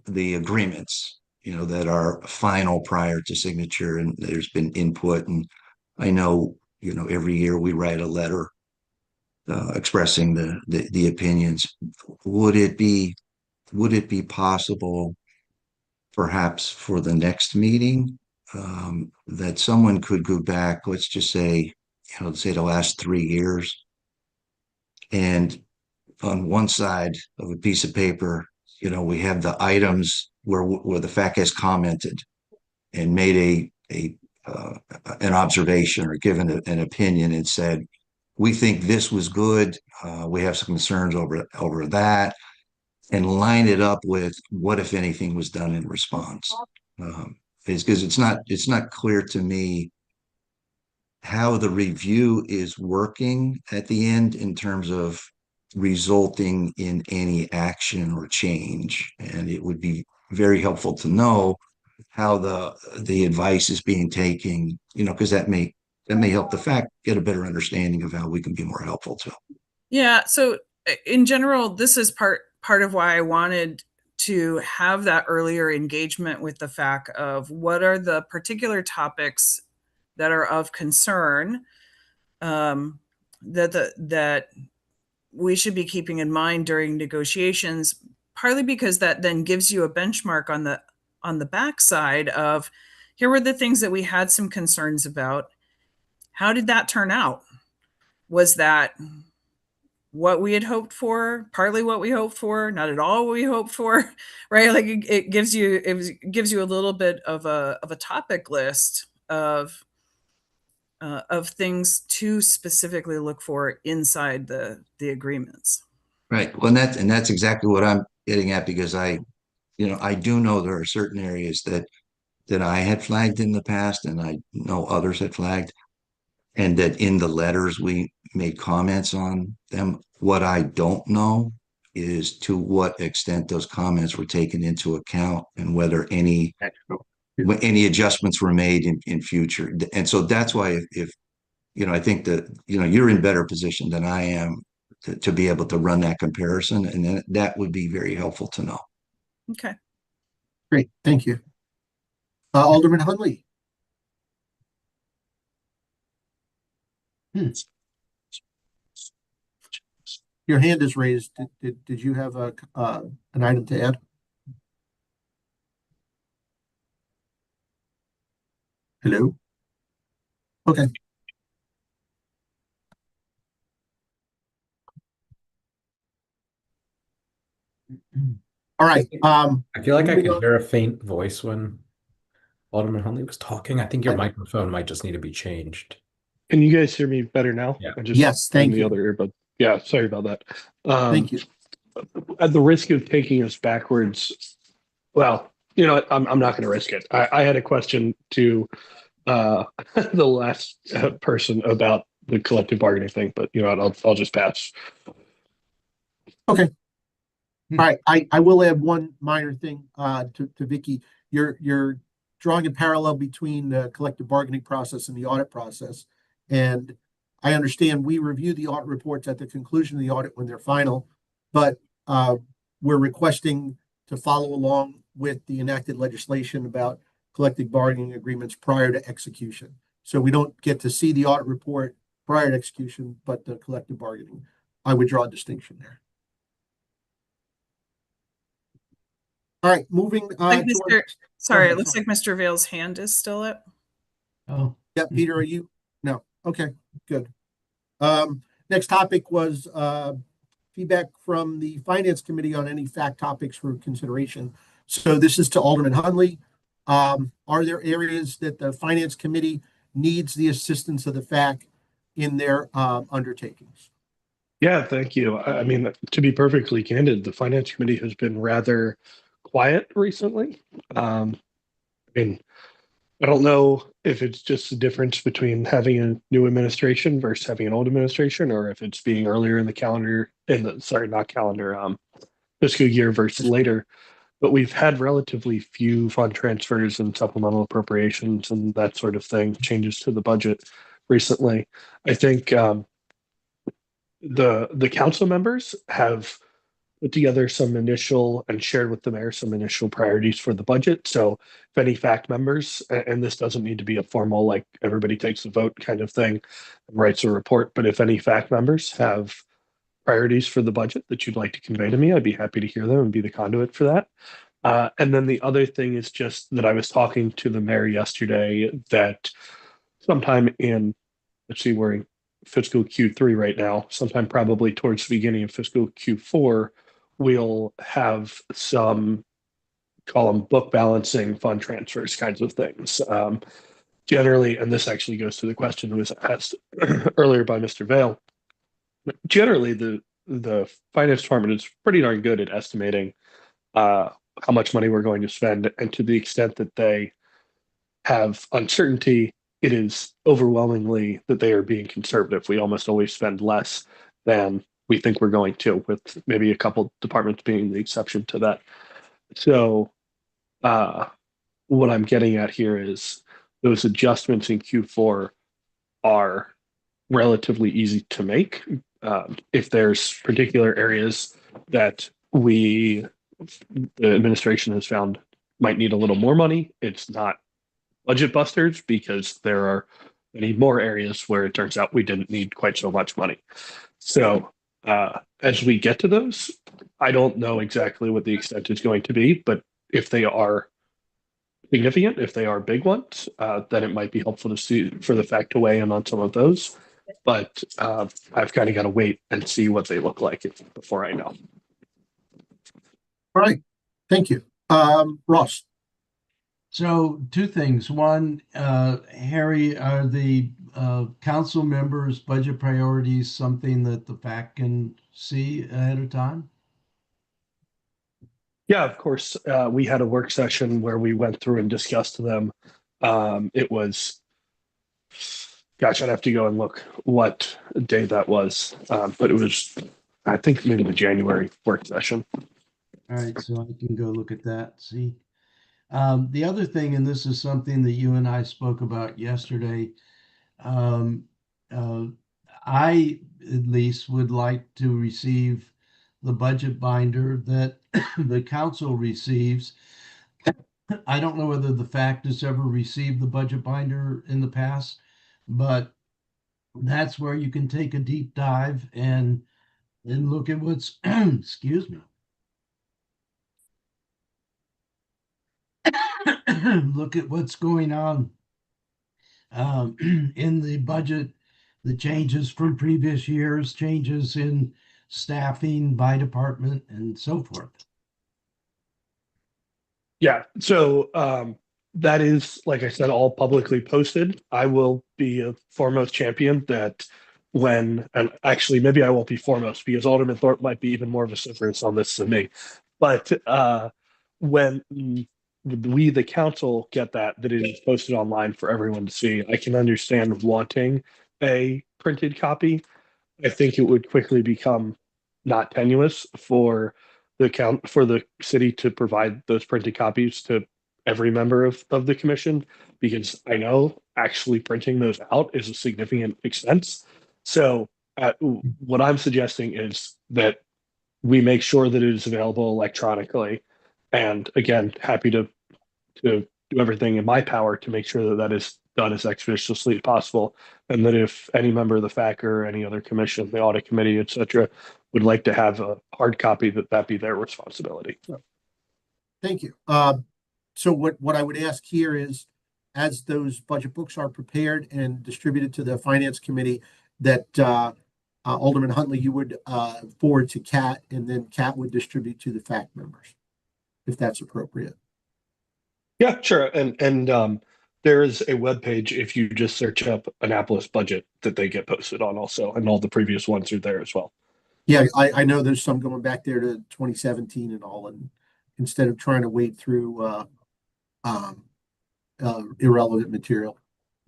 the agreements, that are final prior to signature, and there's been input. And I know, every year we write a letter expressing the opinions. Would it be possible perhaps for the next meeting, that someone could go back, let's just say, say the last 3 years, and on one side of a piece of paper, we have the items where the FAC has commented and made an observation or given an opinion and said, we think this was good. We have some concerns over that, and line it up with what, if anything, was done in response. Because it's not clear to me how the review is working at the end in terms of resulting in any action or change. And it would be very helpful to know how the advice is being taken, because that may help the FAC get a better understanding of how we can be more helpful too. Yeah. So in general, this is part of why I wanted to have that earlier engagement with the FAC of what are the particular topics that are of concern, that we should be keeping in mind during negotiations, partly because that then gives you a benchmark on the backside of, here were the things that we had some concerns about. How did that turn out? Was that what we had hoped for? Partly what we hoped for? Not at all what we hoped for, right? Like it gives you a little bit of a topic list of things to specifically look for inside the agreements. Right. Well, that's exactly what I'm getting at, because I do know there are certain areas that I had flagged in the past, and I know others had flagged, and that in the letters we made comments on them. What I don't know is to what extent those comments were taken into account and whether any adjustments were made in future. And so that's why if I think that you're in better position than I am to be able to run that comparison, and then that would be very helpful to know. Okay. Great, thank you. Alderman Hunley. Your hand is raised. Did you have an item to add? Hello? Okay. All right. I feel like I moving could on. hear a faint voice when Alderman Huntley was talking. I think your microphone might just need to be changed. Can you guys hear me better now? Yeah. I just Yes, thank the you. other earbud. Yeah, sorry about that. Thank you. At the risk of taking us backwards, well, you know what? I'm not going to risk it. I had a question to the last person about the collective bargaining thing, but you know what? I'll just pass. Okay. All right. I will add one minor thing to Vicky. You're drawing a parallel between the collective bargaining process and the audit process. And I understand we review the audit reports at the conclusion of the audit when they're final, but we're requesting to follow along with the enacted legislation about collective bargaining agreements prior to execution. So we don't get to see the audit report prior to execution, but the collective bargaining. I would draw a distinction there. All right, moving Sorry, it looks like Mr. Vale's hand is still up. Oh, Yeah, Peter, are you? No. Okay, good. Next topic was feedback from the Finance Committee on any FAC topics for consideration. So this is to Alderman Hunley. Are there areas that the Finance Committee needs the assistance of the FAC in their undertakings? Yeah, thank you. I mean, to be perfectly candid, the Finance Committee has been rather quiet recently. I mean, I don't know if it's just the difference between having a new administration versus having an old administration, or if it's being earlier in the calendar, fiscal year versus later. But we've had relatively few fund transfers and supplemental appropriations and that sort of thing, changes to the budget recently. I think the council members have put together some initial and shared with the mayor some initial priorities for the budget. So if any FAC members, and this doesn't need to be a formal, like everybody takes a vote kind of thing and writes a report, but if any FAC members have priorities for the budget that you'd like to convey to me, I'd be happy to hear them and be the conduit for that. And then the other thing is just that I was talking to the mayor yesterday that sometime in, let's see, we're in fiscal Q3 right now, sometime probably towards the beginning of fiscal Q4, we'll have some, call them book balancing, fund transfers kinds of things. Generally, and this actually goes to the question that was asked earlier by Mr. Vale, generally the finance department is pretty darn good at estimating how much money we're going to spend, and to the extent that they have uncertainty, it is overwhelmingly that they are being conservative. We almost always spend less than we think we're going to, with maybe a couple departments being the exception to that. So what I'm getting at here is those adjustments in Q4 are relatively easy to make. If there's particular areas that the administration has found might need a little more money, it's not budget busters, because there are many more areas where it turns out we didn't need quite so much money. So as we get to those, I don't know exactly what the extent is going to be, but if they are significant, if they are big ones, then it might be helpful to see for the fact to weigh in on some of those. But I've kind of got to wait and see what they look like before I know. All right, thank you. Ross. So two things. One, Harry, are the council members' budget priorities something that the FAC can see ahead of time? Yeah, of course. We had a work session where we went through and discussed them. It was, gosh, I'd have to go and look what day that was. But it was, I think, maybe the January work session. All right, so I can go look at that, see. The other thing, and this is something that you and I spoke about yesterday, I at least would like to receive the budget binder that the council receives. I don't know whether the FAC has ever received the budget binder in the past, but that's where you can take a deep dive and look at what's, excuse me. Look at what's going on in the budget, the changes from previous years, changes in staffing by department, and so forth. Yeah, so that is, like I said, all publicly posted. I will be a foremost champion that when, and actually maybe I won't be foremost because Alderman Thorpe might be even more vociferous on this than me. But when we, the council, get that it is posted online for everyone to see, I can understand wanting a printed copy. I think it would quickly become not tenuous for the city to provide those printed copies to every member of the commission, because I know actually printing those out is a significant expense. So what I'm suggesting is that we make sure that it is available electronically. And again, happy to do everything in my power to make sure that that is done as expeditiously as possible. And that if any member of the FAC or any other commission, the audit committee, et cetera, would like to have a hard copy, that be their responsibility. Thank you. So what I would ask here is, as those budget books are prepared and distributed to the finance committee, that Alderman Huntley, you would forward to Kat, and then Kat would distribute to the FAC members, if that's appropriate. Yeah, sure. And there is a webpage, if you just search up Annapolis budget, that they get posted on also, and all the previous ones are there as well. Yeah, I know there's some going back there to 2017 and all, and instead of trying to wade through irrelevant material,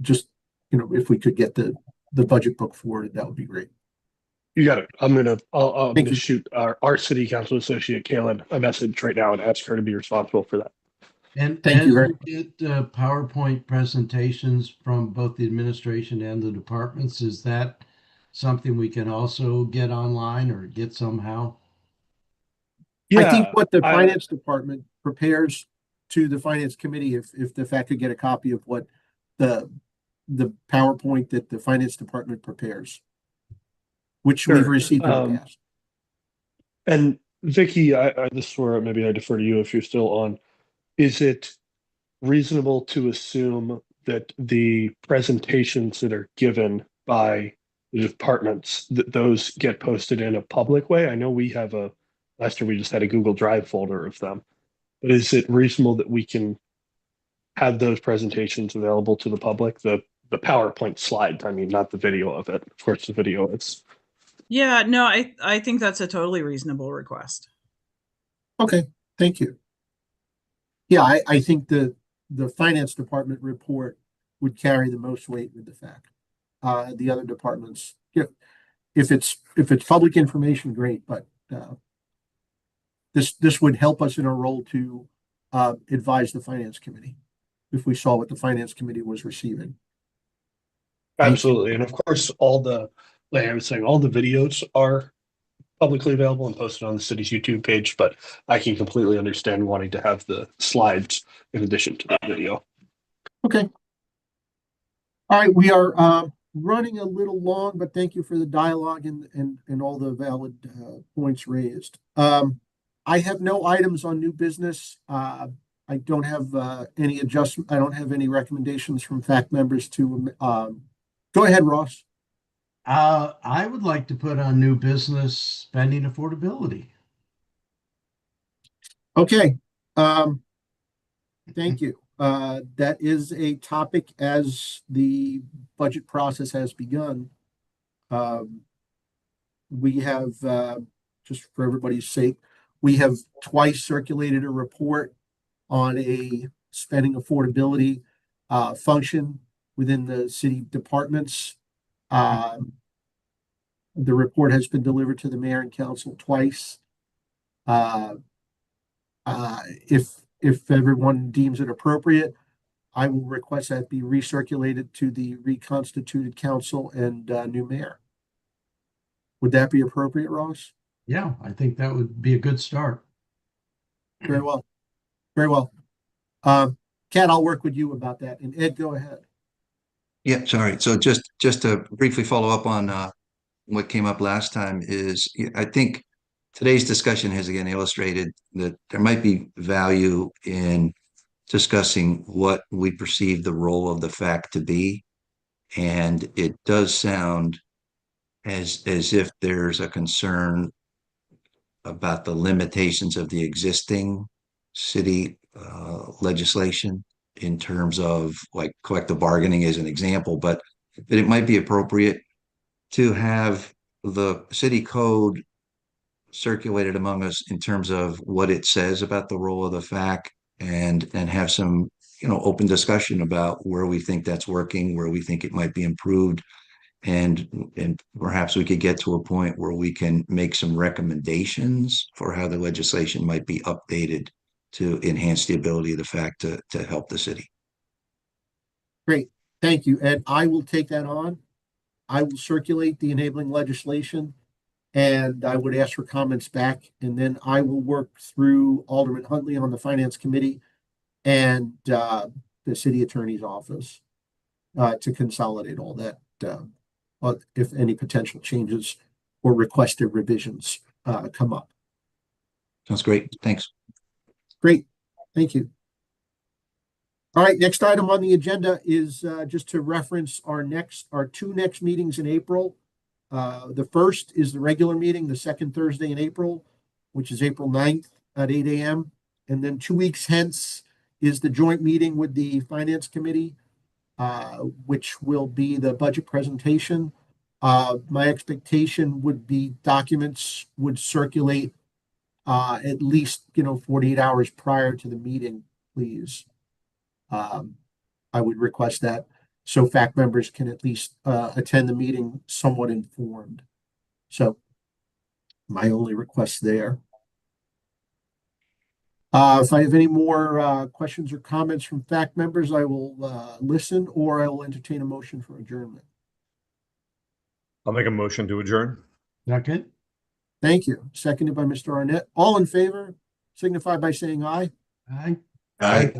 just, if we could get the budget book forwarded, that would be great. You got it. I'm gonna shoot our city council associate Kaylin a message right now and ask her to be responsible for that. And Thank you very much. Get PowerPoint presentations from both the administration and the departments. Is that something we can also get online or get somehow? I think what the finance department prepares to the finance committee, if the FAC could get a copy of what the PowerPoint that the finance department prepares, which we've received in the past. And Vicky, this is where maybe I defer to you if you're still on. Is it reasonable to assume that the presentations that are given by the departments, that those get posted in a public way? I know we have last year we just had a Google Drive folder of them, but is it reasonable that we can have those presentations available to the public? The PowerPoint slides, I mean, not the video of it. Of course, the video is. Yeah, no, I think that's a totally reasonable request. Okay, thank you. Yeah, I think the finance department report would carry the most weight with the fact. The other departments, you know, if it's public information, great, but this would help us in our role to advise the finance committee if we saw what the finance committee was receiving. Absolutely. And of course, like I was saying, all the videos are publicly available and posted on the city's YouTube page, but I can completely understand wanting to have the slides in addition to the video. Okay. All right, we are running a little long, but thank you for the dialogue and all the valid points raised. I have no items on new business. I don't have any adjustment. I don't have any recommendations from FAC members to go ahead, Ross. I would like to put on new business spending affordability. Okay. Thank you. That is a topic as the budget process has begun. We have, just for everybody's sake, we have twice circulated a report on a spending affordability function within the city departments. The report has been delivered to the mayor and council twice. If everyone deems it appropriate, I will request that be recirculated to the reconstituted council and new mayor. Would that be appropriate, Ross? Yeah, I think that would be a good start. Very well. Very well. Kat, I'll work with you about that. And Ed, go ahead. Yeah, sorry. So just to briefly follow up on what came up last time is I think today's discussion has again illustrated that there might be value in discussing what we perceive the role of the FAC to be. And it does sound as if there's a concern about the limitations of the existing city legislation in terms of like collective bargaining as an example, but that it might be appropriate to have the city code circulated among us in terms of what it says about the role of the FAC and have some, open discussion about where we think that's working, where we think it might be improved. And perhaps we could get to a point where we can make some recommendations for how the legislation might be updated to enhance the ability of the FAC to help the city. Great. Thank you, Ed. I will take that on. I will circulate the enabling legislation and I would ask for comments back. And then I will work through Alderman Huntley on the finance committee and the city attorney's office to consolidate all that. If any potential changes or requested revisions come up. Sounds great. Thanks. Great. Thank you. All right, next item on the agenda is just to reference our two next meetings in April. The first is the regular meeting, the second Thursday in April, which is April 9th at 8 a.m. And then 2 weeks hence is the joint meeting with the Finance Committee, which will be the budget presentation. My expectation would be documents would circulate at least 48 hours prior to the meeting, please. I would request that so FAC members can at least attend the meeting somewhat informed. So my only request there. If I have any more questions or comments from FAC members, I will listen or I will entertain a motion for adjournment. I'll make a motion to adjourn. Second. Thank you. Seconded by Mr. Arnett. All in favor, signify by saying aye. Aye. All right.